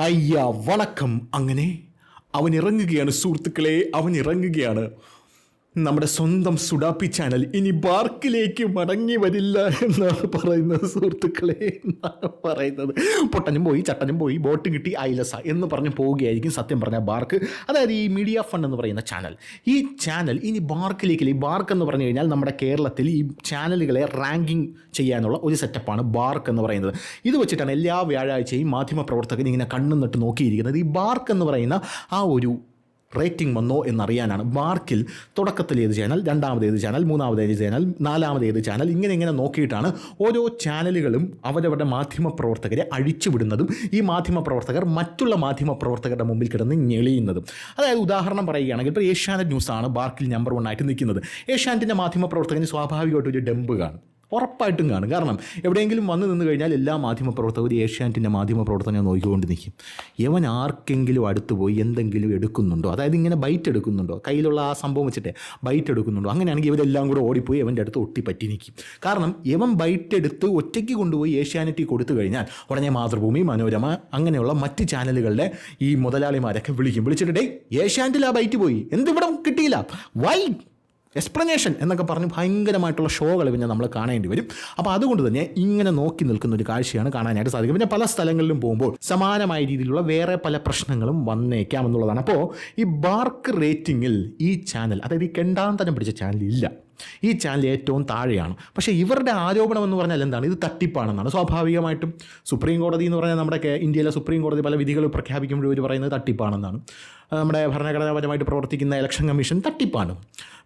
അയ്യ വണക്കം. അങ്ങനെ അവൻ ഇറങ്ങുകയാണ് സുഹൃത്തുക്കളെ, അവൻ ഇറങ്ങുകയാണ്. നമ്മുടെ സ്വന്തം സുഡാപ്പി ചാനൽ ഇനി ബാർക്കിലേക്ക് മടങ്ങി വരില്ല എന്നാണ് പറയുന്നത് സുഹൃത്തുക്കളെ, എന്നാണ് പറയുന്നത്. പൊട്ടനും പോയി ചട്ടനും പോയി ബോട്ട് കിട്ടി ഐലസ എന്ന് പറഞ്ഞ് പോവുകയായിരിക്കും സത്യം പറഞ്ഞാൽ ബാർക്ക്. അതായത് ഈ മീഡിയ ഫണ്ട് എന്ന് പറയുന്ന ചാനൽ, ഈ ചാനൽ ഇനി ബാർക്കിലേക്ക്, ഈ ബാർക്ക് എന്ന് പറഞ്ഞു കഴിഞ്ഞാൽ നമ്മുടെ കേരളത്തിൽ ഈ ചാനലുകളെ റാങ്കിങ് ചെയ്യാനുള്ള ഒരു സെറ്റപ്പാണ് ബാർക്ക് എന്ന് പറയുന്നത്. ഇത് വെച്ചിട്ടാണ് എല്ലാ വ്യാഴാഴ്ചയും മാധ്യമപ്രവർത്തകർ ഇങ്ങനെ കണ്ണും നട്ട് നോക്കിയിരിക്കുന്നത്. ഈ ബാർക്ക് എന്ന് പറയുന്ന ആ ഒരു റേറ്റിംഗ് വന്നോ എന്നറിയാനാണ്. ബാർക്കിൽ തുടക്കത്തിൽ ഏത് ചാനൽ, രണ്ടാമതേത് ചാനൽ, മൂന്നാമതേത് ചാനൽ, നാലാമതേത് ചാനൽ, ഇങ്ങനെ നോക്കിയിട്ടാണ് ഓരോ ചാനലുകളും അവരവരുടെ മാധ്യമപ്രവർത്തകരെ അഴിച്ചുവിടുന്നതും ഈ മാധ്യമപ്രവർത്തകർ മറ്റുള്ള മാധ്യമപ്രവർത്തകരുടെ മുമ്പിൽ കിടന്ന് ഞെളിയുന്നതും. അതായത് ഉദാഹരണം പറയുകയാണെങ്കിൽ ഇപ്പോൾ ഏഷ്യാനെറ്റ് ന്യൂസാണ് ബാർക്കിൽ നമ്പർ 1 ആയിട്ട് നിൽക്കുന്നത്. ഏഷ്യാനെറ്റിൻ്റെ മാധ്യമപ്രവർത്തകന് സ്വാഭാവികമായിട്ട് ഒരു ഡംബ് കാണും, ഉറപ്പായിട്ടും കാണും. കാരണം എവിടെയെങ്കിലും വന്ന് നിന്ന് കഴിഞ്ഞാൽ എല്ലാ മാധ്യമപ്രവർത്തകരും ഏഷ്യാനെറ്റിൻ്റെ മാധ്യമപ്രവർത്തകനെ നോക്കിക്കൊണ്ട് നിൽക്കും. യവൻ ആർക്കെങ്കിലും അടുത്ത് പോയി എന്തെങ്കിലും എടുക്കുന്നുണ്ടോ, അതായത് ഇങ്ങനെ ബൈറ്റ് എടുക്കുന്നുണ്ടോ, കയ്യിലുള്ള ആ സംഭവം വെച്ചിട്ട് ബൈറ്റ് എടുക്കുന്നുണ്ടോ, അങ്ങനെയാണെങ്കിൽ ഇവരെല്ലാം കൂടെ ഓടിപ്പോയി അവൻ്റെ അടുത്ത് ഒട്ടിപ്പറ്റി നിൽക്കും. കാരണം ഇവൻ ബൈറ്റ് എടുത്ത് ഒറ്റയ്ക്ക് കൊണ്ടുപോയി ഏഷ്യാനെറ്റിൽ കൊടുത്തു കഴിഞ്ഞാൽ ഉടനെ മാതൃഭൂമി, മനോരമ അങ്ങനെയുള്ള മറ്റ് ചാനലുകളുടെ ഈ മുതലാളിമാരൊക്കെ വിളിച്ചിട്ട് ഡേ ഏഷ്യാനെറ്റിൽ ആ ബൈറ്റ് പോയി, എന്തിവിടെ കിട്ടിയില്ല, വൈ എക്സ്പ്ലനേഷൻ എന്നൊക്കെ പറഞ്ഞ് ഭയങ്കരമായിട്ടുള്ള ഷോകൾ പിന്നെ നമ്മൾ കാണേണ്ടി വരും. അപ്പോൾ അതുകൊണ്ട് തന്നെ ഇങ്ങനെ നോക്കി നിൽക്കുന്ന ഒരു കാഴ്ചയാണ് കാണാനായിട്ട് സാധിക്കും. പിന്നെ പല സ്ഥലങ്ങളിലും പോകുമ്പോൾ സമാനമായ രീതിയിലുള്ള വേറെ പല പ്രശ്നങ്ങളും വന്നേക്കാം എന്നുള്ളതാണ്. അപ്പോൾ ഈ ബാർക്ക് റേറ്റിങ്ങിൽ ഈ ചാനൽ, അതായത് ഈ കെണ്ടാന്തരം പിടിച്ച ചാനൽ ഇല്ല, ഈ ചാനൽ ഏറ്റവും താഴെയാണ്. പക്ഷേ ഇവരുടെ ആരോപണം എന്ന് പറഞ്ഞാൽ എന്താണ്, ഇത് തട്ടിപ്പാണെന്നാണ്. സ്വാഭാവികമായിട്ടും സുപ്രീം കോടതി എന്ന് പറഞ്ഞാൽ നമ്മുടെ ഇന്ത്യയിലെ സുപ്രീം കോടതി പല വിധികൾ പ്രഖ്യാപിക്കുമ്പോൾ ഇവർ പറയുന്നത് തട്ടിപ്പാണെന്നാണ്. നമ്മുടെ ഭരണഘടനാപരമായിട്ട് പ്രവർത്തിക്കുന്ന ഇലക്ഷൻ കമ്മീഷൻ തട്ടിപ്പാണ്.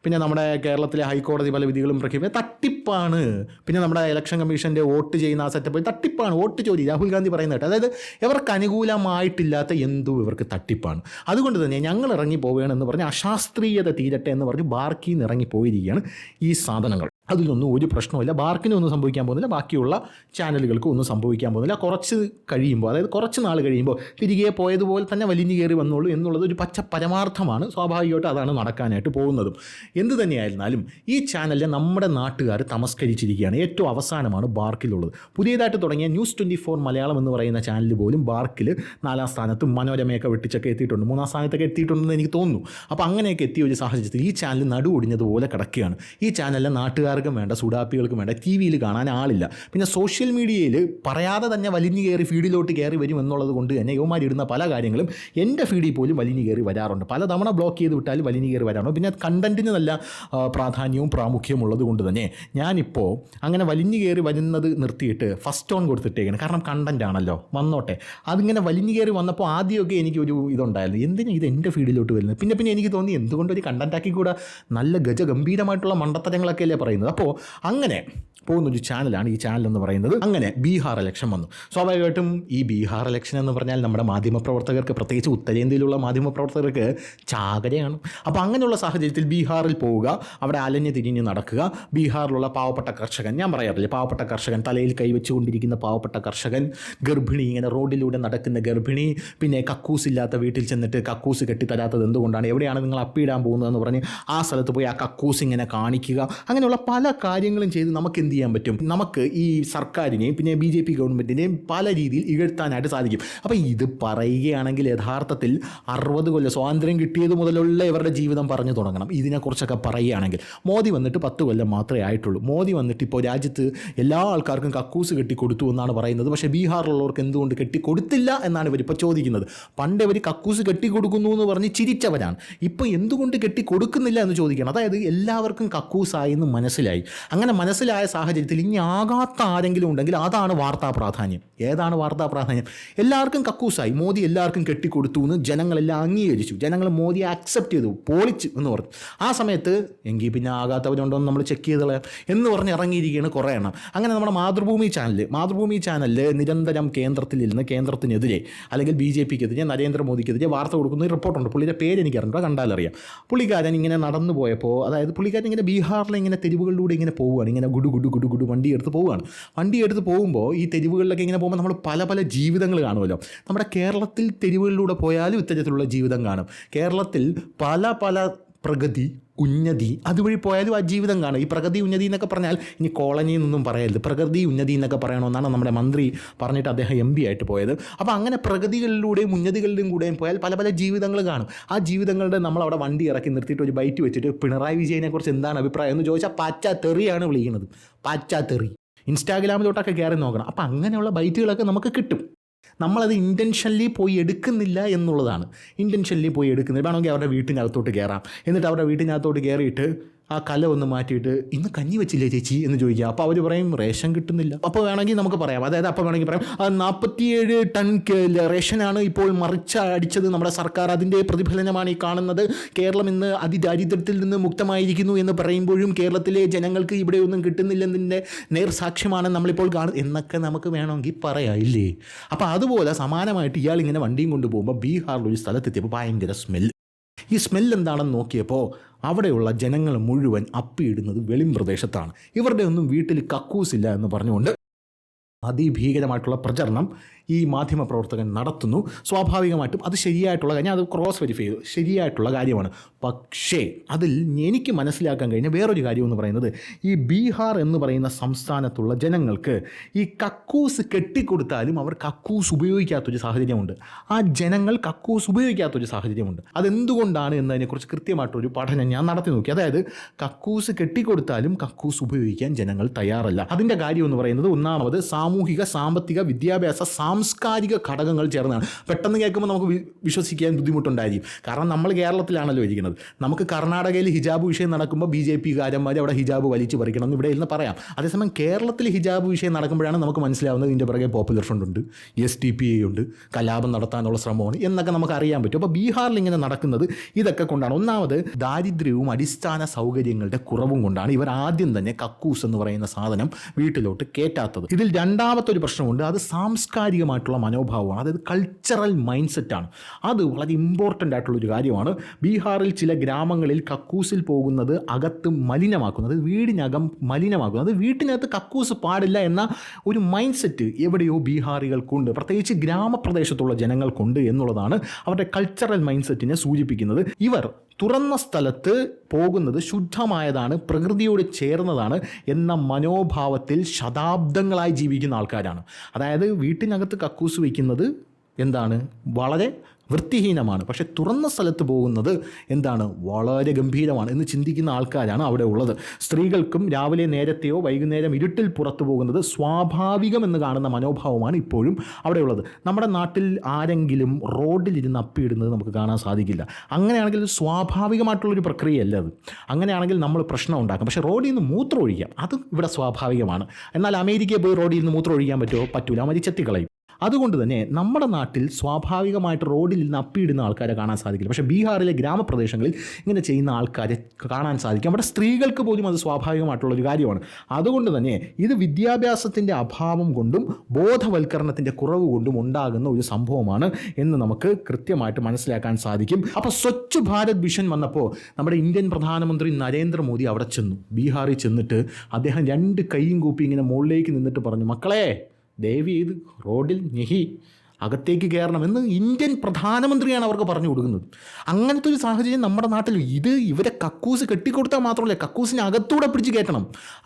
പിന്നെ നമ്മുടെ കേരളത്തിലെ ഹൈക്കോടതി പല വിധികളും പ്രഖ്യാപിക്കുക തട്ടിപ്പാണ്. പിന്നെ നമ്മുടെ ഇലക്ഷൻ കമ്മീഷൻ്റെ വോട്ട് ചെയ്യുന്ന ആ സെറ്റപ്പ് തട്ടിപ്പാണ്, വോട്ട് ചോരി രാഹുൽ ഗാന്ധി പറയുന്നത്. അതായത് ഇവർക്ക് അനുകൂലമായിട്ടില്ലാത്ത എന്തും ഇവർക്ക് തട്ടിപ്പാണ്. അതുകൊണ്ട് തന്നെ ഞങ്ങൾ ഇറങ്ങി പോവുകയാണെന്ന് പറഞ്ഞ് അശാസ്ത്രീയത തീരട്ടെ എന്ന് പറഞ്ഞ് ബാർക്കിൽ നിന്ന് ഇറങ്ങി പോയിരിക്കുകയാണ് ഈ സാധനങ്ങൾ. അതിലൊന്നും ഒരു പ്രശ്നമില്ല, ബാർക്കിന് ഒന്നും സംഭവിക്കാൻ പോകുന്നില്ല, ബാക്കിയുള്ള ചാനലുകൾക്ക് ഒന്നും സംഭവിക്കാൻ പോകുന്നില്ല. കുറച്ച് കഴിയുമ്പോൾ, അതായത് കുറച്ച് നാൾ കഴിയുമ്പോൾ തിരികെ പോയതുപോലെ തന്നെ വലിഞ്ഞു കയറി വന്നോളൂ എന്നുള്ളത് ഒരു പച്ച പരമാർത്ഥമാണ്. സ്വാഭാവികമായിട്ട് അതാണ് നടക്കാനായിട്ട് പോകുന്നതും. എന്ത് തന്നെയായിരുന്നാലും ഈ ചാനലിൽ നമ്മുടെ നാട്ടുകാർ തമസ്കരിച്ചിരിക്കുകയാണ്. ഏറ്റവും അവസാനമാണ് ബാർക്കിലുള്ളത്. പുതിയതായിട്ട് തുടങ്ങിയ ന്യൂസ് 24 മലയാളം എന്ന് പറയുന്ന ചാനൽ പോലും ബാർക്കിൽ 4ാം സ്ഥാനത്തും മനോരമയൊക്കെ വെട്ടിച്ചൊക്കെ എത്തിയിട്ടുണ്ട്, 3ാം സ്ഥാനത്തൊക്കെ എത്തിയിട്ടുണ്ടെന്ന് എനിക്ക് തോന്നുന്നു. അപ്പോൾ അങ്ങനെയൊക്കെ എത്തിയ ഒരു സാഹചര്യത്തിൽ ഈ ചാനൽ നടുവൊടിഞ്ഞതുപോലെ കിടക്കുകയാണ്. ഈ ചാനലിലെ നാട്ടുകാർ വേണ്ട, സുഡാപ്പികൾക്കും വേണ്ട, ടി വിയിൽ കാണാൻ ആളില്ല. പിന്നെ സോഷ്യൽ മീഡിയയിൽ പറയാതെ തന്നെ വലിഞ്ഞു കയറി ഫീഡിലോട്ട് കയറി വരും എന്നുള്ളത് കൊണ്ട് തന്നെ യുവമാരിടുന്ന പല കാര്യങ്ങളും എൻ്റെ ഫീഡിൽ പോലും വലിഞ്ഞു കയറി വരാറുണ്ട്. പലതവണ ബ്ലോക്ക് ചെയ്ത് വിട്ടാലും വലിഞ്ഞു കയറി വരാറുണ്ട്. പിന്നെ കണ്ടൻറ്റിന് നല്ല പ്രാധാന്യവും പ്രാമുഖ്യവും ഉള്ളത് കൊണ്ട് തന്നെ ഞാനിപ്പോൾ അങ്ങനെ വലിഞ്ഞു കയറി വരുന്നത് നിർത്തിയിട്ട് ഫസ്റ്റ് ഓൺ കൊടുത്തിട്ടേക്കാണ്. കാരണം കണ്ടൻ്റ് ആണല്ലോ, വന്നോട്ടെ. അതിങ്ങനെ വലിഞ്ഞു കയറി വന്നപ്പോൾ ആദ്യമൊക്കെ എനിക്കൊരു ഇതുണ്ടായിരുന്നു, എന്തിനാ ഇത് എൻ്റെ ഫീഡിലോട്ട് വരുന്നത്. പിന്നെ എനിക്ക് തോന്നി എന്തുകൊണ്ടൊരു കണ്ടൻറ്റാക്കി കൂടെ, നല്ല ഗജഗംഭീരമായിട്ടുള്ള മണ്ടത്തരങ്ങളൊക്കെ അല്ലേ പറയുന്നത്. അപ്പോൾ അങ്ങനെ പോകുന്നൊരു ചാനലാണ് ഈ ചാനൽ എന്ന് പറയുന്നത്. അങ്ങനെ ബീഹാർ ഇലക്ഷൻ വന്നു. സ്വാഭാവികമായിട്ടും ഈ ബീഹാർ ഇലക്ഷൻ എന്ന് പറഞ്ഞാൽ നമ്മുടെ മാധ്യമപ്രവർത്തകർക്ക്, പ്രത്യേകിച്ച് ഉത്തരേന്ത്യയിലുള്ള മാധ്യമപ്രവർത്തകർക്ക് ചാകരയാണ്. അപ്പോൾ അങ്ങനെയുള്ള സാഹചര്യത്തിൽ ബീഹാറിൽ പോവുക, അവിടെ അലഞ്ഞ് തിരിഞ്ഞ് നടക്കുക. ബീഹാറിലുള്ള പാവപ്പെട്ട കർഷകൻ, ഞാൻ പറയാറില്ലേ, പാവപ്പെട്ട കർഷകൻ, തലയിൽ കൈവച്ചുകൊണ്ടിരിക്കുന്ന പാവപ്പെട്ട കർഷകൻ, ഗർഭിണി, ഇങ്ങനെ റോഡിലൂടെ നടക്കുന്ന ഗർഭിണി, പിന്നെ കക്കൂസില്ലാത്ത വീട്ടിൽ ചെന്നിട്ട് കക്കൂസ് കെട്ടിത്തരാത്തത് എന്തുകൊണ്ടാണ്, എവിടെയാണ് നിങ്ങൾ അപ്പിയിടാൻ പോകുന്നതെന്ന് പറഞ്ഞ് ആ സ്ഥലത്ത് പോയി ആ കക്കൂസ് ഇങ്ങനെ കാണിക്കുക. അങ്ങനെയുള്ള പല കാര്യങ്ങളും ചെയ്ത് നമുക്ക് എന്ത് ചെയ്യാൻ പറ്റും, നമുക്ക് ഈ സർക്കാരിനെയും പിന്നെ BJP ഗവൺമെൻറ്റിനെയും പല രീതിയിൽ ഇകഴ്ത്താനായിട്ട് സാധിക്കും. അപ്പോൾ ഇത് പറയുകയാണെങ്കിൽ യഥാർത്ഥത്തിൽ 60 കൊല്ലം സ്വാതന്ത്ര്യം കിട്ടിയത് മുതലുള്ള ഇവരുടെ ജീവിതം പറഞ്ഞു തുടങ്ങണം. ഇതിനെക്കുറിച്ചൊക്കെ പറയുകയാണെങ്കിൽ മോദി വന്നിട്ട് 10 കൊല്ലം മാത്രമേ ആയിട്ടുള്ളൂ. മോദി വന്നിട്ട് ഇപ്പോൾ രാജ്യത്ത് എല്ലാ ആൾക്കാർക്കും കക്കൂസ് കെട്ടിക്കൊടുത്തു എന്നാണ് പറയുന്നത്. പക്ഷേ ബീഹാറിലുള്ളവർക്ക് എന്തുകൊണ്ട് കെട്ടിക്കൊടുത്തില്ല എന്നാണ് ഇവരിപ്പോൾ ചോദിക്കുന്നത്. പണ്ട് ഇവർ കക്കൂസ് കെട്ടിക്കൊടുക്കുന്നു എന്ന് പറഞ്ഞ് ചിരിച്ചവരാണ്. ഇപ്പോൾ എന്തുകൊണ്ട് കെട്ടിക്കൊടുക്കുന്നില്ല എന്ന് ചോദിക്കണം. അതായത് എല്ലാവർക്കും കക്കൂസായി എന്ന് മനസ്സിലായി. അങ്ങനെ മനസ്സിലായ സാഹചര്യത്തിൽ ഇനി ആകാത്ത ആരെങ്കിലും ഉണ്ടെങ്കിൽ അതാണ് വാർത്താ പ്രാധാന്യം. ഏതാണ് വാർത്താ പ്രാധാന്യം? എല്ലാവർക്കും കക്കൂസായി, മോദി എല്ലാവർക്കും കെട്ടിക്കൊടുത്തു എന്ന് ജനങ്ങളെല്ലാം അംഗീകരിച്ചു, ജനങ്ങൾ മോദിയെ അക്സെപ്റ്റ് ചെയ്തു, പൊളിച്ച് എന്ന് പറഞ്ഞു. ആ സമയത്ത് എങ്കിൽ പിന്നെ ആകാത്തവരുണ്ടോ എന്ന് നമ്മൾ ചെക്ക് ചെയ്തോളാം എന്ന് പറഞ്ഞ് ഇറങ്ങിയിരിക്കുകയാണ് കുറേ എണ്ണം. അങ്ങനെ നമ്മുടെ മാതൃഭൂമി ചാനലിൽ നിരന്തരം കേന്ദ്രത്തിലിരുന്ന് കേന്ദ്രത്തിനെതിരെ അല്ലെങ്കിൽ BJPക്കെതിരെ, നരേന്ദ്രമോദിക്കെതിരെ വാർത്ത കൊടുക്കുന്ന ഒരു റിപ്പോർട്ടുണ്ട്. പുള്ളിയുടെ പേര് എനിക്കറിഞ്ഞോ, കണ്ടാലറിയാം. പുള്ളിക്കാരൻ ഇങ്ങനെ നടന്നു പോയപ്പോൾ, അതായത് പുള്ളിക്കാരൻ ഇങ്ങനെ ബീഹാറിലെ ഇങ്ങനെ തെരുവുകളിലൂടെ ഇങ്ങനെ പോവുകയാണ്, ഇങ്ങനെ ഗുഡു വണ്ടി എടുത്ത് പോവുകയാണ്. വണ്ടി എടുത്ത് പോകുമ്പോൾ ഈ തെരുവുകളിലൊക്കെ ഇങ്ങനെ പോകുമ്പോൾ നമ്മൾ പല ജീവിതങ്ങൾ കാണുമല്ലോ. നമ്മുടെ കേരളത്തിൽ തെരുവുകളിലൂടെ പോയാലും ഇത്തരത്തിലുള്ള ജീവിതം കാണും. കേരളത്തിൽ പല പ്രഗതി, ഉന്നതി, അതുവഴി പോയാലും ആ ജീവിതം കാണും. ഈ പ്രഗതി ഉന്നതി എന്നൊക്കെ പറഞ്ഞാൽ ഇനി കോളനിയിൽ നിന്നും പറയരുത്, പ്രഗതി ഉന്നതി എന്നൊക്കെ പറയണമെന്നാണ് നമ്മുടെ മന്ത്രി പറഞ്ഞിട്ട് അദ്ദേഹം MP ആയിട്ട് പോയത്. അപ്പോൾ അങ്ങനെ പ്രഗതികളിലൂടെയും ഉന്നതികളിലും കൂടെയും പോയാൽ പല പല ജീവിതങ്ങൾ കാണും. ആ ജീവിതങ്ങളുടെ നമ്മളവിടെ വണ്ടി ഇറക്കി നിർത്തിയിട്ട് ഒരു ബൈറ്റ് വെച്ചിട്ട് പിണറായി വിജയനെക്കുറിച്ച് എന്താണ് അഭിപ്രായം എന്ന് ചോദിച്ചാൽ പാച്ചാത്തെറിയാണ് വിളിക്കുന്നത്. പാച്ചാത്തെറി. ഇൻസ്റ്റാഗ്രാമിലോട്ടൊക്കെ കയറി നോക്കണം. അപ്പോൾ അങ്ങനെയുള്ള ബൈറ്റുകളൊക്കെ നമുക്ക് കിട്ടും. നമ്മളത് ഇൻറ്റൻഷനലി പോയി എടുക്കുന്നില്ല എന്നുള്ളതാണ്. ഇൻറ്റൻഷനലി പോയി എടുക്കുന്നില്ല. വേണമെങ്കിൽ അവരുടെ വീട്ടിനകത്തോട്ട് കയറാം. എന്നിട്ട് അവരുടെ വീട്ടിനകത്തോട്ട് കയറിയിട്ട് ആ കല ഒന്ന് മാറ്റിയിട്ട് ഇന്ന് കഞ്ഞി വെച്ചില്ലേ ചേച്ചി എന്ന് ചോദിക്കുക. അപ്പോൾ അവർ പറയും റേഷൻ കിട്ടുന്നില്ല. അപ്പോൾ വേണമെങ്കിൽ നമുക്ക് പറയാം, അതായത് അപ്പോൾ വേണമെങ്കിൽ പറയാം 47 ടൺ റേഷനാണ് ഇപ്പോൾ അടിച്ചത് നമ്മുടെ സർക്കാർ, അതിൻ്റെ പ്രതിഫലനമാണ് ഈ കാണുന്നത്. കേരളം ഇന്ന് അതിദാരിദ്ര്യത്തിൽ നിന്ന് മുക്തമായിരിക്കുന്നു എന്ന് പറയുമ്പോഴും കേരളത്തിലെ ജനങ്ങൾക്ക് ഇവിടെയൊന്നും കിട്ടുന്നില്ലെന്നതിൻ്റെ നേർസാക്ഷ്യമാണ് നമ്മളിപ്പോൾ കാണുന്നത് എന്നൊക്കെ നമുക്ക് വേണമെങ്കിൽ പറയാം, ഇല്ലേ? അപ്പോൾ അതുപോലെ സമാനമായിട്ട് ഇയാൾ ഇങ്ങനെ വണ്ടിയും കൊണ്ടുപോകുമ്പോൾ ബീഹാറിലൊരു സ്ഥലത്തെത്തിയപ്പോൾ ഭയങ്കര സ്മെല്ല്. ഈ സ്മെല്ല് എന്താണെന്ന് നോക്കിയപ്പോൾ അവിടെയുള്ള ജനങ്ങൾ മുഴുവൻ അപ്പിയിടുന്നത് വെളിംപ്രദേശത്താണ്. ഇവരുടെ ഒന്നും വീട്ടിൽ കക്കൂസില്ല എന്ന് പറഞ്ഞുകൊണ്ട് അതിഭീകരമായിട്ടുള്ള പ്രചരണം ഈ മാധ്യമപ്രവർത്തകൻ നടത്തുന്നു. സ്വാഭാവികമായിട്ടും അത് ശരിയായിട്ടുള്ള കാര്യം, അത് ക്രോസ് വെരിഫൈ ചെയ്തു, ശരിയായിട്ടുള്ള കാര്യമാണ്. പക്ഷേ അതിൽ എനിക്ക് മനസ്സിലാക്കാൻ കഴിഞ്ഞ വേറൊരു കാര്യം എന്ന് പറയുന്നത്, ഈ ബീഹാർ എന്ന് പറയുന്ന സംസ്ഥാനത്തുള്ള ജനങ്ങൾക്ക് ഈ കക്കൂസ് കെട്ടിക്കൊടുത്താലും അവർ കക്കൂസ് ഉപയോഗിക്കാത്തൊരു സാഹചര്യമുണ്ട്. ആ ജനങ്ങൾ കക്കൂസ് ഉപയോഗിക്കാത്തൊരു സാഹചര്യമുണ്ട്. അതെന്തുകൊണ്ടാണ് എന്നതിനെക്കുറിച്ച് കൃത്യമായിട്ടൊരു പഠനം ഞാൻ നടത്തി നോക്കി. അതായത് കക്കൂസ് കെട്ടിക്കൊടുത്താലും കക്കൂസ് ഉപയോഗിക്കാൻ ജനങ്ങൾ തയ്യാറല്ല. അതിൻ്റെ കാര്യം എന്ന് പറയുന്നത് ഒന്നാമത് സാമൂഹിക, സാമ്പത്തിക, വിദ്യാഭ്യാസ, സാംസ്കാരിക ഘടകങ്ങൾ ചേർന്നാണ്. പെട്ടെന്ന് കേൾക്കുമ്പോൾ നമുക്ക് വിശ്വസിക്കാൻ ബുദ്ധിമുട്ടുണ്ടായിരിക്കും. കാരണം നമ്മൾ കേരളത്തിലാണല്ലോ ഇരിക്കുന്നത്. നമുക്ക് കർണാടകയിൽ ഹിജാബ് വിഷയം നടക്കുമ്പോൾ BJP കാരന്മാർ അവിടെ ഹിജാബ് വലിച്ചു പറിക്കണം എന്ന് ഇവിടെ ഇരുന്ന് പറയാം. അതേസമയം കേരളത്തിൽ ഹിജാബ് വിഷയം നടക്കുമ്പോഴാണ് നമുക്ക് മനസ്സിലാവുന്നത് ഇതിൻ്റെ പുറകെ പോപ്പുലർ ഫ്രണ്ട് ഉണ്ട്, SDPI ഉണ്ട്, കലാപം നടത്താനുള്ള ശ്രമമാണ് എന്നൊക്കെ നമുക്ക് അറിയാൻ പറ്റും. അപ്പോൾ ബീഹാറിൽ ഇങ്ങനെ നടക്കുന്നത് ഇതൊക്കെ കൊണ്ടാണ്. ഒന്നാമത് ദാരിദ്ര്യവും അടിസ്ഥാന സൗകര്യങ്ങളുടെ കുറവും കൊണ്ടാണ് ഇവർ ആദ്യം തന്നെ കക്കൂസ് എന്ന് പറയുന്ന സാധനം വീട്ടിലോട്ട് കയറ്റാത്തത്. ഇതിൽ രണ്ടാമത്തെ ഒരു പ്രശ്നമുണ്ട്, അത് സാംസ്കാരികമായിട്ടുള്ള മനോഭാവമാണ്. അതായത് കൾച്ചറൽ മൈൻഡ് സെറ്റാണ്. അത് വളരെ ഇമ്പോർട്ടൻ്റ് ആയിട്ടുള്ളൊരു കാര്യമാണ്. ബീഹാറിൽ ചില ഗ്രാമങ്ങളിൽ കക്കൂസിൽ പോകുന്നത് അകത്ത് മലിനമാക്കുന്നത്, വീടിനകം മലിനമാക്കുന്നത്, വീട്ടിനകത്ത് കക്കൂസ് പാടില്ല എന്ന ഒരു മൈൻഡ് സെറ്റ് എവിടെയോ ബീഹാറികൾക്കുണ്ട്, പ്രത്യേകിച്ച് ഗ്രാമപ്രദേശത്തുള്ള ജനങ്ങൾക്കുണ്ട് എന്നുള്ളതാണ് അവരുടെ കൾച്ചറൽ മൈൻഡ് സെറ്റിനെ സൂചിപ്പിക്കുന്നത്. ഇവർ തുറന്ന സ്ഥലത്ത് പോകുന്നത് ശുദ്ധമായതാണ്, പ്രകൃതിയോട് ചേർന്നതാണ് എന്ന മനോഭാവത്തിൽ ശതാബ്ദങ്ങളായി ജീവിക്കുന്ന ആൾക്കാരാണ്. അതായത് വീട്ടിനകത്ത് കക്കൂസ് വയ്ക്കുന്നത് എന്താണ്, വളരെ വൃത്തിഹീനമാണ്. പക്ഷേ തുറന്ന സ്ഥലത്ത് പോകുന്നത് എന്താണ്, വളരെ ഗംഭീരമാണ് എന്ന് ചിന്തിക്കുന്ന ആൾക്കാരാണ് അവിടെ ഉള്ളത്. സ്ത്രീകൾക്കും രാവിലെ നേരത്തെയോ വൈകുന്നേരം ഇരുട്ടിൽ പുറത്തു പോകുന്നത് സ്വാഭാവികമെന്ന് കാണുന്ന മനോഭാവമാണ് ഇപ്പോഴും അവിടെ ഉള്ളത്. നമ്മുടെ നാട്ടിൽ ആരെങ്കിലും റോഡിലിരുന്ന് അപ്പിയിടുന്നത് നമുക്ക് കാണാൻ സാധിക്കില്ല. അങ്ങനെയാണെങ്കിൽ സ്വാഭാവികമായിട്ടുള്ളൊരു പ്രക്രിയയല്ല അത്. അങ്ങനെയാണെങ്കിൽ നമ്മൾ പ്രശ്നം ഉണ്ടാക്കും. പക്ഷേ റോഡിൽ നിന്ന് മൂത്രം ഒഴിക്കാം, അത് ഇവിടെ സ്വാഭാവികമാണ്. എന്നാൽ അമേരിക്കയിൽ പോയി റോഡിൽ നിന്ന് മൂത്രം ഒഴിക്കാൻ പറ്റുമോ? പറ്റൂല, അവര് ചെത്തിക്കളയും. അതുകൊണ്ട് തന്നെ നമ്മുടെ നാട്ടിൽ സ്വാഭാവികമായിട്ട് റോഡിൽ നിന്ന് അപ്പിയിടുന്ന ആൾക്കാരെ കാണാൻ സാധിക്കില്ല. പക്ഷേ ബീഹാറിലെ ഗ്രാമപ്രദേശങ്ങളിൽ ഇങ്ങനെ ചെയ്യുന്ന ആൾക്കാരെ കാണാൻ സാധിക്കും. അവിടെ സ്ത്രീകൾക്ക് പോലും അത് സ്വാഭാവികമായിട്ടുള്ളൊരു കാര്യമാണ്. അതുകൊണ്ട് തന്നെ ഇത് വിദ്യാഭ്യാസത്തിൻ്റെ അഭാവം കൊണ്ടും ബോധവൽക്കരണത്തിൻ്റെ കുറവ് കൊണ്ടും ഉണ്ടാകുന്ന ഒരു സംഭവമാണ് എന്ന് നമുക്ക് കൃത്യമായിട്ട് മനസ്സിലാക്കാൻ സാധിക്കും. അപ്പോൾ സ്വച്ഛ് ഭാരത് മിഷൻ വന്നപ്പോൾ നമ്മുടെ ഇന്ത്യൻ പ്രധാനമന്ത്രി നരേന്ദ്രമോദി അവിടെ ചെന്നു. ബീഹാറിൽ ചെന്നിട്ട് അദ്ദേഹം 2 കൈയും കൂപ്പി ഇങ്ങനെ മുകളിലേക്ക് നിന്നിട്ട് പറഞ്ഞു, മക്കളെ ദയവ് ചെയ്ത് റോഡിൽ ഞെഹി അകത്തേക്ക് കയറണമെന്ന് ഇന്ത്യൻ പ്രധാനമന്ത്രിയാണ് അവർക്ക് പറഞ്ഞു കൊടുക്കുന്നത്. അങ്ങനത്തെ ഒരു സാഹചര്യം നമ്മുടെ നാട്ടിൽ, ഇവരെ കക്കൂസ് കെട്ടിക്കൊടുത്താൽ മാത്രമല്ല, കക്കൂസിന് അകത്തൂടെ പിടിച്ച് കയറ്റണം.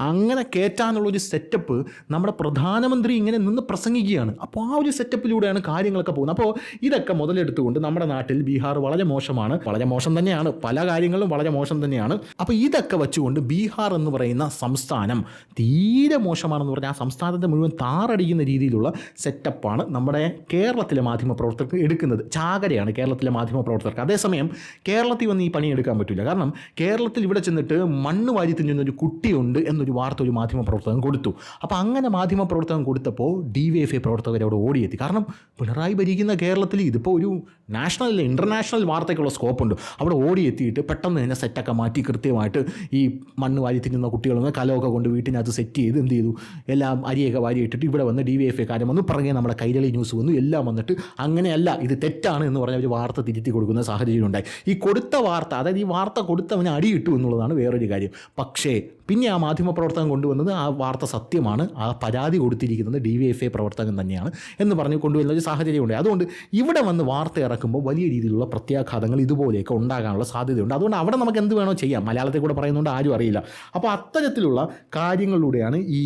അങ്ങനെ കയറ്റാനുള്ളൊരു സെറ്റപ്പ് നമ്മുടെ പ്രധാനമന്ത്രി ഇങ്ങനെ നിന്ന് പ്രസംഗിക്കുകയാണ്. അപ്പോൾ ആ ഒരു സെറ്റപ്പിലൂടെയാണ് കാര്യങ്ങളൊക്കെ പോകുന്നത്. അപ്പോൾ ഇതൊക്കെ മുതലെടുത്തുകൊണ്ട് നമ്മുടെ നാട്ടിൽ ബീഹാർ വളരെ മോശമാണ്, വളരെ മോശം തന്നെയാണ്, പല കാര്യങ്ങളും വളരെ മോശം തന്നെയാണ്. അപ്പോൾ ഇതൊക്കെ വെച്ചുകൊണ്ട് ബീഹാർ എന്ന് പറയുന്ന സംസ്ഥാനം തീരെ മോശമാണെന്ന് പറഞ്ഞാൽ ആ സംസ്ഥാനത്തെ മുഴുവൻ താറടിക്കുന്ന രീതിയിലുള്ള സെറ്റപ്പാണ് നമ്മുടെ കേരളത്തിലെ മാധ്യമപ്രവർത്തകർക്ക് എടുക്കുന്നത്. ചാകരയാണ് കേരളത്തിലെ മാധ്യമപ്രവർത്തകർക്ക്. അതേസമയം കേരളത്തിൽ വന്ന് ഈ പണി എടുക്കാൻ പറ്റില്ല. കാരണം കേരളത്തിൽ ഇവിടെ ചെന്നിട്ട് മണ്ണ് വാരി തിന്നുന്നൊരു കുട്ടിയുണ്ട് എന്നൊരു വാർത്ത ഒരു മാധ്യമപ്രവർത്തകൻ കൊടുത്തു. അപ്പോൾ അങ്ങനെ മാധ്യമപ്രവർത്തകൻ കൊടുത്തപ്പോൾ DYFI പ്രവർത്തകരവിടെ ഓടിയെത്തി. കാരണം പിണറായി ഭരിക്കുന്ന കേരളത്തിൽ ഇതിപ്പോൾ ഒരു നാഷണൽ ഇൻ്റർനാഷണൽ വാർത്തയ്ക്കുള്ള സ്കോപ്പുണ്ട്. അവിടെ ഓടിയെത്തിയിട്ട് പെട്ടെന്ന് തന്നെ സെറ്റൊക്കെ മാറ്റി കൃത്യമായിട്ട് ഈ മണ്ണ് വാരി തിന്നുന്ന കുട്ടികളൊന്ന് കലമൊക്കെ കൊണ്ട് വീട്ടിനകത്ത് സെറ്റ് ചെയ്ത് എന്ത് ചെയ്തു, എല്ലാം അരിയൊക്കെ വാരി ഇട്ടിട്ട് ഇവിടെ വന്ന് DYFI കാര്യം വന്നു, പുറകെ നമ്മുടെ കൈരളി ന്യൂസ് വന്നു, എല്ലാം വന്നിട്ട് അങ്ങനെയല്ല ഇത് തെറ്റാണ് എന്ന് പറഞ്ഞ ഒരു വാർത്ത തിരുത്തി കൊടുക്കുന്ന സാഹചര്യം ഉണ്ടായി. ഈ കൊടുത്ത വാർത്ത, അതായത് ഈ വാർത്ത കൊടുത്തവന് അടി കിട്ടും എന്നുള്ളതാണ് വേറൊരു കാര്യം. പക്ഷേ പിന്നെ ആ മാധ്യമപ്രവർത്തകൻ കൊണ്ടുവന്നത് ആ വാർത്ത സത്യമാണ്, ആ പരാതി കൊടുത്തിരിക്കുന്നത് DYFI പ്രവർത്തകൻ തന്നെയാണ് എന്ന് പറഞ്ഞ് കൊണ്ടുവരുന്ന ഒരു സാഹചര്യമുണ്ട്. അതുകൊണ്ട് ഇവിടെ വന്ന് വാർത്ത ഇറക്കുമ്പോൾ വലിയ രീതിയിലുള്ള പ്രത്യാഘാതങ്ങൾ ഇതുപോലെയൊക്കെ ഉണ്ടാകാനുള്ള സാധ്യതയുണ്ട്. അതുകൊണ്ട് അവിടെ നമുക്ക് എന്ത് വേണോ ചെയ്യാം, മലയാളത്തിൽ കൂടെ പറയുന്നതുകൊണ്ട് ആരും അറിയില്ല. അപ്പോൾ അത്തരത്തിലുള്ള കാര്യങ്ങളിലൂടെയാണ് ഈ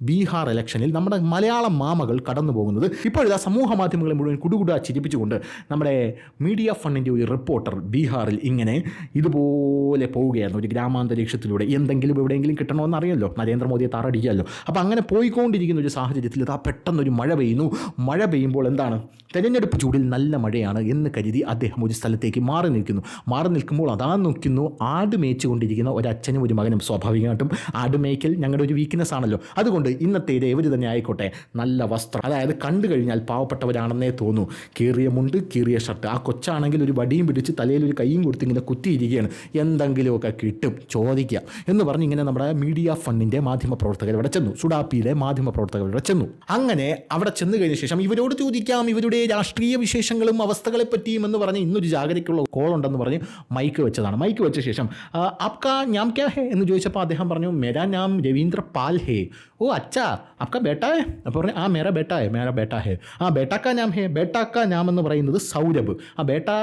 ബീഹാർ ഇലക്ഷനിൽ നമ്മുടെ മലയാളം മാമകൾ കടന്നു പോകുന്നത്. ഇപ്പോഴിതാ സമൂഹ മാധ്യമങ്ങളെ മുഴുവൻ കുടുകുടാ ചിരിപ്പിച്ചുകൊണ്ട് നമ്മുടെ മീഡിയ ഫണ്ടിൻ്റെ ഒരു റിപ്പോർട്ടർ ബീഹാറിൽ ഇങ്ങനെ ഇതുപോലെ പോവുകയായിരുന്നു ഒരു ഗ്രാമാന്തരീക്ഷത്തിലൂടെ. എന്തെങ്കിലും എവിടെയെങ്കിലും കിട്ടണമെന്ന് അറിയാമല്ലോ, നരേന്ദ്രമോദിയെ താറടിക്കാമല്ലോ. അപ്പോൾ അങ്ങനെ പോയിക്കൊണ്ടിരിക്കുന്ന ഒരു സാഹചര്യത്തിൽ ഇതാ പെട്ടെന്നൊരു മഴ പെയ്യുന്നു. മഴ പെയ്യുമ്പോൾ എന്താണ്, തെരഞ്ഞെടുപ്പ് ചൂടിൽ നല്ല മഴയാണ് എന്ന് കരുതി അദ്ദേഹം ഒരു സ്ഥലത്തേക്ക് മാറി നിൽക്കുമ്പോൾ അതാ നോക്കുന്നു ആട് മേയിച്ചുകൊണ്ടിരിക്കുന്ന ഒരച്ഛനും ഒരു മകനും. സ്വാഭാവികമായിട്ടും ആട് മേയ്ക്കൽ ഞങ്ങളുടെ ഒരു വീക്ക്നെസ് ആണല്ലോ. അതുകൊണ്ട് ഇന്നത്തെ ഇത് എവര് തന്നെ ആയിക്കോട്ടെ, നല്ല വസ്ത്രം, അതായത് കണ്ടു കഴിഞ്ഞാൽ പാവപ്പെട്ടവരാണെന്നേ തോന്നൂ. കീറിയ മുണ്ട്, കീറിയ ഷർട്ട്. ആ കൊച്ചാണെങ്കിൽ ഒരു വടിയും പിടിച്ച് തലയിൽ ഒരു കൈയും കൊടുത്ത് ഇങ്ങനെ കുത്തിയിരിക്കുകയാണ്. എന്തെങ്കിലുമൊക്കെ കിട്ടും ചോദിക്കാം എന്ന് പറഞ്ഞ് ഇങ്ങനെ നമ്മുടെ മീഡിയ ഫണ്ടിൻ്റെ മാധ്യമപ്രവർത്തകർ അവിടെ ചെന്നു, സുഡാപ്പിയിലെ മാധ്യമപ്രവർത്തകർ അവിടെ ചെന്നു. അങ്ങനെ അവിടെ ചെന്ന് കഴിഞ്ഞ ശേഷം ഇവരോട് ചോദിക്കാം ഇവരുടെ രാഷ്ട്രീയ വിശേഷങ്ങളും അവസ്ഥകളെ പറ്റിയും എന്ന് പറഞ്ഞ് ഇന്നൊരു ജാഗ്രതയ്ക്കുള്ള കോൾ ഉണ്ടെന്ന് പറഞ്ഞ് മൈക്ക് വെച്ചതാണ്. മൈക്ക് വെച്ച ശേഷം ആപ്കാ നാം ക്യാ ഹേ എന്ന് ചോദിച്ചപ്പോൾ അദ്ദേഹം പറഞ്ഞു മേരാ നാം രവീന്ദ്ര പാൽ ഹേ. ഓ അച്ഛാ ആപ്കാ ബേട്ടാ ഹേ? അപ്പോൾ പറഞ്ഞു ആ മേരാ ബേട്ടാ ഹേ. ആ ബേട്ടാക്കാ നാം ഹേ. ബേട്ടാക്കാ നാം എന്ന് പറയുന്നത് സൗരഭ്. ആ ബേട്ടാ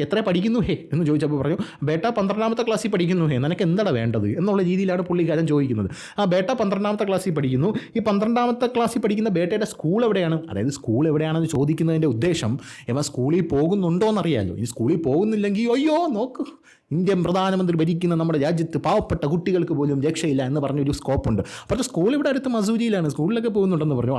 എത്ര പഠിക്കുന്നു ഹേ എന്ന് ചോദിച്ചപ്പോൾ പറഞ്ഞു ബേട്ട 12ാമത്തെ ക്ലാസ്സിൽ പഠിക്കുന്നു ഹേ, നിനക്ക് എന്താണ് വേണ്ടത് എന്നുള്ള രീതിയിലാണ് പുള്ളിക്കാരൻ ചോദിക്കുന്നത്. ആ ബേട്ട 12ാമത്തെ ക്ലാസ്സിൽ പഠിക്കുന്നു. ഈ 12ാമത്തെ ക്ലാസ്സിൽ പഠിക്കുന്ന ബേട്ടയുടെ സ്കൂൾ എവിടെയാണ്, അതായത് സ്കൂൾ എവിടെയാണെന്ന് ചോദിക്കുന്നതിൻ്റെ ഉദ്ദേശം ഇവ സ്കൂളിൽ പോകുന്നുണ്ടോ എന്നറിയാമല്ലോ. ഈ സ്കൂളിൽ പോകുന്നില്ലെങ്കിൽ അയ്യോ നോക്ക്, ഇന്ത്യൻ പ്രധാനമന്ത്രി ഭരിക്കുന്ന നമ്മുടെ രാജ്യത്ത് പാവപ്പെട്ട കുട്ടികൾക്ക് പോലും രക്ഷയില്ല എന്ന് പറഞ്ഞൊരു സ്കോപ്പുണ്ട്. പക്ഷേ സ്കൂൾ ഇവിടെ അടുത്ത് മസൂരിയിലാണ്, സ്കൂളിലൊക്കെ പോകുന്നുണ്ടെന്ന് പറഞ്ഞു.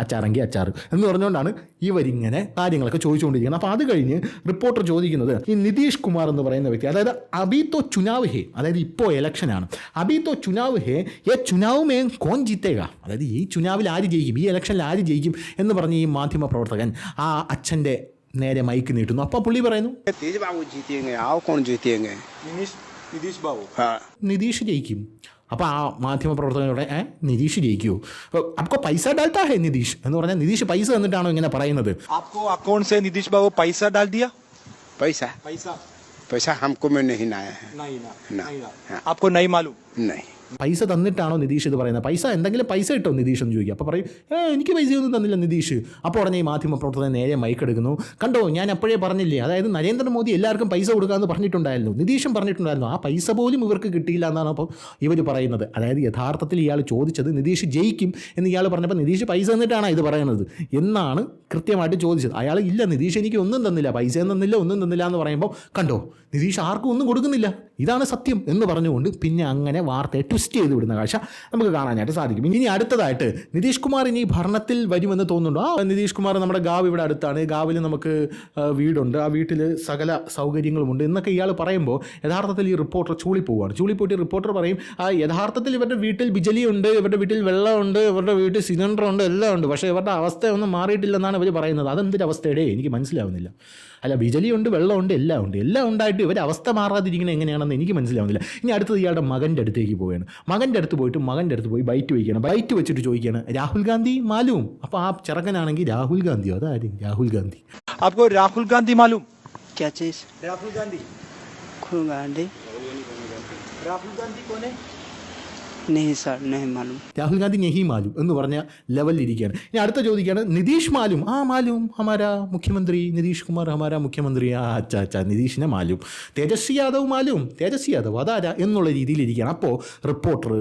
അച്ചാറെങ്കിൽ അച്ചാറ് എന്ന് പറഞ്ഞുകൊണ്ടാണ് ഇവരിങ്ങനെ കാര്യങ്ങളൊക്കെ ചോദിച്ചുകൊണ്ടിരിക്കുന്നത്. അപ്പോൾ അത് കഴിഞ്ഞ് റിപ്പോർട്ടർ ചോദിക്കുന്നത് ഈ നിതീഷ് കുമാർ എന്ന് പറയുന്ന വ്യക്തി, അതായത് അബീത്തോ ചുനാവ് ഹേ, അതായത് ഇപ്പോൾ ഇലക്ഷനാണ്, അബീത്തോ ചുനാവ് ഹേ യേ ചുനാവ് മേ കോൺ ജീത്തേക, അതായത് ഈ ചുനാവിൽ ആര് ജയിക്കും, ഈ ഇലക്ഷനിൽ ആര് ജയിക്കും എന്ന് പറഞ്ഞ് ഈ മാധ്യമ പ്രവർത്തകൻ ആ അച്ഛൻ്റെ നേരെ മൈക്ക് നീട്ടുന്നു. അപ്പോൾ പുള്ളി പറയുന്നു നിതീഷ് ജയിക്കും. അപ്പോൾ ആ മാധ്യമ പ്രവർത്തകനോടെ നിതീഷ് ജയിക്കുമോ, അപ്പോൾ പൈസ ഡാൽത്താ ഹേ നിതീഷ് എന്ന് പറഞ്ഞാൽ നിതീഷ് പൈസ തന്നിട്ടാണോ ഇങ്ങനെ പറയുന്നത്? അക്കൗണ്ട് സേ നിതീഷ് ബാബു പൈസ ഡാൽ ദിയാ? पैसा हमको में नहीं आया है, आपको नहीं मालूम? नहीं. പൈസ തന്നിട്ടാണോ നിതീഷ് ഇത് പറയുന്നത്? പൈസ എന്തെങ്കിലും പൈസ ഇട്ടോ നിതീഷ് എന്ന് ചോദിക്കുക. അപ്പോൾ പറയും എനിക്ക് പൈസയൊന്നും തന്നില്ല നിതീഷ്. അപ്പോൾ ഉടനെ ഈ മാധ്യമപ്രവർത്തകൻ നേരെ മൈക്കെടുക്കുന്നു. കണ്ടോ ഞാൻ അപ്പോഴേ പറഞ്ഞില്ലേ, അതായത് നരേന്ദ്രമോദി എല്ലാവർക്കും പൈസ കൊടുക്കാമെന്ന് പറഞ്ഞിട്ടുണ്ടായിരുന്നു, നിതീഷും പറഞ്ഞിട്ടുണ്ടായിരുന്നു. ആ പൈസ പോലും ഇവർക്ക് കിട്ടിയില്ല എന്നാണ് അപ്പോൾ ഇവർ പറയുന്നത്. അതായത് യഥാർത്ഥത്തിൽ ഇയാൾ ചോദിച്ചത് നിതീഷ് ജയിക്കും എന്ന് ഇയാൾ പറഞ്ഞപ്പോൾ നിതീഷ് പൈസ തന്നിട്ടാണ് ഇത് പറയുന്നത് എന്നാണ് കൃത്യമായിട്ട് ചോദിച്ചത്. അയാൾ ഇല്ല നിതീഷ് എനിക്ക് ഒന്നും തന്നില്ല, പൈസയും തന്നില്ല, ഒന്നും തന്നില്ല എന്ന് പറയുമ്പോൾ കണ്ടോ നിതീഷ് ആർക്കും ഒന്നും കൊടുക്കുന്നില്ല, ഇതാണ് സത്യം എന്ന് പറഞ്ഞുകൊണ്ട് പിന്നെ അങ്ങനെ വാർത്തയെ ട്വിസ്റ്റ് ചെയ്ത് വിടുന്ന കാഴ്ച നമുക്ക് കാണാനായിട്ട് സാധിക്കും. ഇനി അടുത്തതായിട്ട് നിതീഷ് കുമാർ ഇനി ഭരണത്തിൽ വരുമെന്ന് തോന്നുന്നുണ്ടോ? നിതീഷ് കുമാർ നമ്മുടെ ഗാവ് ഇവിടെ അടുത്താണ്, ഗാവിൽ നമുക്ക് വീടുണ്ട്, ആ വീട്ടിൽ സകല സൗകര്യങ്ങളുമുണ്ട് എന്നൊക്കെ ഇയാൾ പറയുമ്പോൾ യഥാർത്ഥത്തിൽ ഈ റിപ്പോർട്ടർ ചൂളിപ്പോയിട്ട് റിപ്പോർട്ടർ പറയും യഥാർത്ഥത്തിൽ ഇവരുടെ വീട്ടിൽ ബിജലിയുണ്ട്, ഇവരുടെ വീട്ടിൽ വെള്ളമുണ്ട്, ഇവരുടെ വീട്ടിൽ സിലിണ്ടറുണ്ട്, എല്ലാം ഉണ്ട്, പക്ഷേ ഇവരുടെ അവസ്ഥയൊന്നും മാറിയിട്ടില്ലെന്നാണ് ഇവർ പറയുന്നത്. അതെന്തൊരു അവസ്ഥയുടെ എനിക്ക് മനസ്സിലാവുന്നില്ല. അല്ല ബിജലിയുണ്ട്, വെള്ളമുണ്ട്, എല്ലാം ഉണ്ടായിട്ട് ഇവരുടെ അവസ്ഥ മാറാതിരിക്കുന്നത് എങ്ങനെയാണെന്ന് എനിക്ക് മനസ്സിലാവുന്നില്ല. ഇനി അടുത്തത് ഇയാളുടെ മകൻ്റെ അടുത്തേക്ക് പോവുകയാണ്. മകൻ്റെ അടുത്ത് പോയി ബൈറ്റ് വയ്ക്കുകയാണ്. ബൈറ്റ് വെച്ചിട്ട് ചോദിക്കുകയാണ് രാഹുൽ ഗാന്ധി മാലൂം. അപ്പോൾ ആ ചെറുക്കനാണെങ്കിൽ രാഹുൽ ഗാന്ധിയോ, അതാരും രാഹുൽ ഗാന്ധി. आपको राहुल गांधी मालूम? क्या चीज? राहुल गांधी राहुल गांधी कौन है? नहीं सर, नहीं मालूम. രാഹുൽ ഗാന്ധി നെഹി മാലൂം എന്ന് പറഞ്ഞ ലെവലിൽ ഇരിക്കുകയാണ്. ഇനി അടുത്ത ചോദിക്കുകയാണ് നിതീഷ് മാലൂം? ആ മാലൂം, ഹമാരാ മുഖ്യമന്ത്രി നിതീഷ് കുമാർ, ഹമാരാ മുഖ്യമന്ത്രി. അച്ഛാ നിതീഷിനെ മാലൂം. തേജസ്വി യാദവ് മാലൂം? തേജസ്വി യാദവ് അതാരാ എന്നുള്ള രീതിയിലിരിക്കുകയാണ്. അപ്പോൾ റിപ്പോർട്ടർ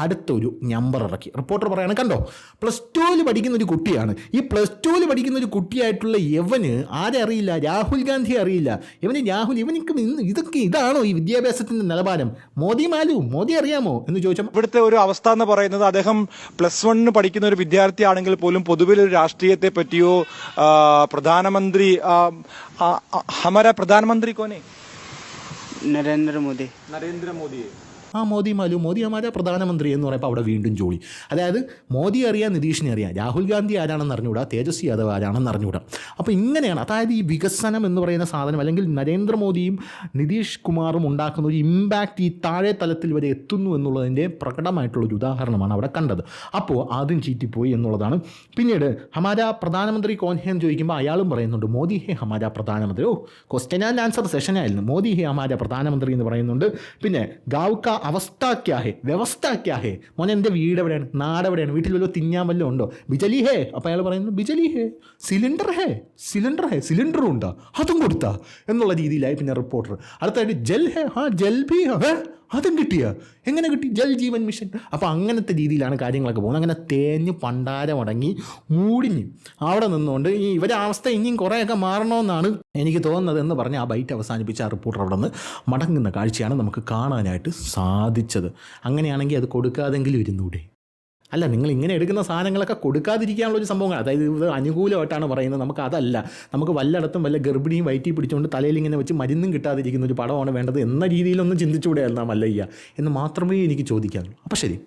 അടുത്തൊരു നമ്പർ ഇറക്കി. റിപ്പോർട്ടർ പറയാണ് കണ്ടോ +2 പഠിക്കുന്ന ഒരു കുട്ടിയാണ്. ഈ +2 പഠിക്കുന്ന ഒരു കുട്ടിയായിട്ടുള്ള യവന് ആരെ അറിയില്ല, രാഹുൽ ഗാന്ധിയെ അറിയില്ല. ഇവനിക്ക് ഇതാണോ ഈ വിദ്യാഭ്യാസത്തിൻ്റെ നിലവാരം? മോദി മാലൂം, മോദി അറിയാമോ എന്ന് ചോദിച്ചപ്പോൾ ഇവിടുത്തെ ഒരു അവസ്ഥ എന്ന് പറയുന്നത് അദ്ദേഹം +1 പഠിക്കുന്ന ഒരു വിദ്യാർത്ഥിയാണെങ്കിൽ പോലും പൊതുവിൽ ഒരു രാഷ്ട്രീയത്തെ പറ്റിയോ പ്രധാനമന്ത്രി ഹമാരാ പ്രധാനമന്ത്രി കോനെ? नरेंद्र मोदी. നരേന്ദ്ര മോദി. മോദി മാലൂം, മോദി ഹമാരാ പ്രധാനമന്ത്രി എന്ന് പറയുമ്പോൾ അവിടെ വീണ്ടും ജോളി. അതായത് മോദി അറിയാം, നിതീഷിനെ അറിയാം, രാഹുൽ ഗാന്ധി ആരാണെന്ന് അറിഞ്ഞുകൂടാ, തേജസ്വി യാദവ് ആരാണെന്ന് അറിഞ്ഞുകൂടാ. അപ്പോൾ ഇങ്ങനെയാണ്. അതായത് ഈ വികസനം എന്ന് പറയുന്ന സാധനം, അല്ലെങ്കിൽ നരേന്ദ്രമോദിയും നിതീഷ് കുമാറും ഉണ്ടാക്കുന്ന ഒരു ഇമ്പാക്റ്റ് ഈ താഴെ തലത്തിൽ വരെ എത്തുന്നു എന്നുള്ളതിൻ്റെ പ്രകടമായിട്ടുള്ളൊരു ഉദാഹരണമാണ് അവിടെ കണ്ടത്. അപ്പോൾ ആദ്യം ചീറ്റിപ്പോയി എന്നുള്ളതാണ്. പിന്നീട് ഹമാരാ പ്രധാനമന്ത്രി കോൻ ഹേ എന്ന് ചോദിക്കുമ്പോൾ അയാളും പറയുന്നുണ്ട് മോദി ഹേ ഹമാരാ പ്രധാനമന്ത്രി. ക്വസ്റ്റ്യൻ ആൻഡ് ആൻസർ സെഷനായിരുന്നു. മോദി ഹേ ഹമാരാ പ്രധാനമന്ത്രി എന്ന് പറയുന്നുണ്ട്. പിന്നെ ഗാവ് കാ അവസ്ഥ ക്യാ ഹേ, വ്യവസ്ഥ ക്യാ ഹേ, മോനെ എൻ്റെ വീട് എവിടെയാണ്, നാട് എവിടെയാണ്, വീട്ടിൽ വല്ലതും തിന്നാൻ വല്ലതും ഉണ്ടോ, ബിജലി ഹേ. അപ്പോൾ അയാൾ പറയുന്നു ബിജലി ഹേ, സിലിണ്ടർ ഹേ, സിലിണ്ടറും ഉണ്ടോ, അതും കൊടുത്താ എന്നുള്ള രീതിയിലായി. പിന്നെ റിപ്പോർട്ടർ അടുത്തായിട്ട് ജൽ ഹേ, ജൽ ഭി ഹേ, അതും കിട്ടിയ, എങ്ങനെ കിട്ടി, ജൽ ജീവൻ മിഷൻ. അപ്പോൾ അങ്ങനത്തെ രീതിയിലാണ് കാര്യങ്ങളൊക്കെ പോകുന്നത്. അങ്ങനെ തേഞ്ഞ് പണ്ടാരമടങ്ങി മൂടിഞ്ഞ് അവിടെ നിന്നുകൊണ്ട് ഈ ഇവരെ അവസ്ഥ ഇനിയും കുറേയൊക്കെ മാറണമെന്നാണ് എനിക്ക് തോന്നുന്നത് എന്ന് പറഞ്ഞ് ആ ബൈറ്റ് അവസാനിപ്പിച്ച ആ റിപ്പോർട്ടർ അവിടെ നിന്ന് മടങ്ങുന്ന കാഴ്ചയാണ് നമുക്ക് കാണാനായിട്ട് സാധിച്ചത്. അങ്ങനെയാണെങ്കിൽ അത് കൊടുക്കാതെങ്കിലും ഇരുന്നൂടെ? അല്ല, നിങ്ങൾ ഇങ്ങനെ എടുക്കുന്ന സാധനങ്ങളൊക്കെ കൊടുക്കാതിരിക്കാനുള്ളൊരു സംഭവങ്ങൾ. അതായത് ഇത് അനുകൂലമായിട്ടാണ് പറയുന്നത്. നമുക്ക് അതല്ല, നമുക്ക് വല്ലയിടത്തും വല്ല ഗർഭിണിയും വയറ്റി പിടിച്ചുകൊണ്ട് തലയിൽ ഇങ്ങനെ വെച്ച് മരുന്നും കിട്ടാതിരിക്കുന്ന ഒരു പടമാണ് വേണ്ടത് എന്ന രീതിയിലൊന്നും ചിന്തിച്ചുകൂടെ എന്നാ മല്ലയ്യ എന്ന് മാത്രമേ എനിക്ക് ചോദിക്കാനുള്ളൂ. അപ്പോൾ ശരി.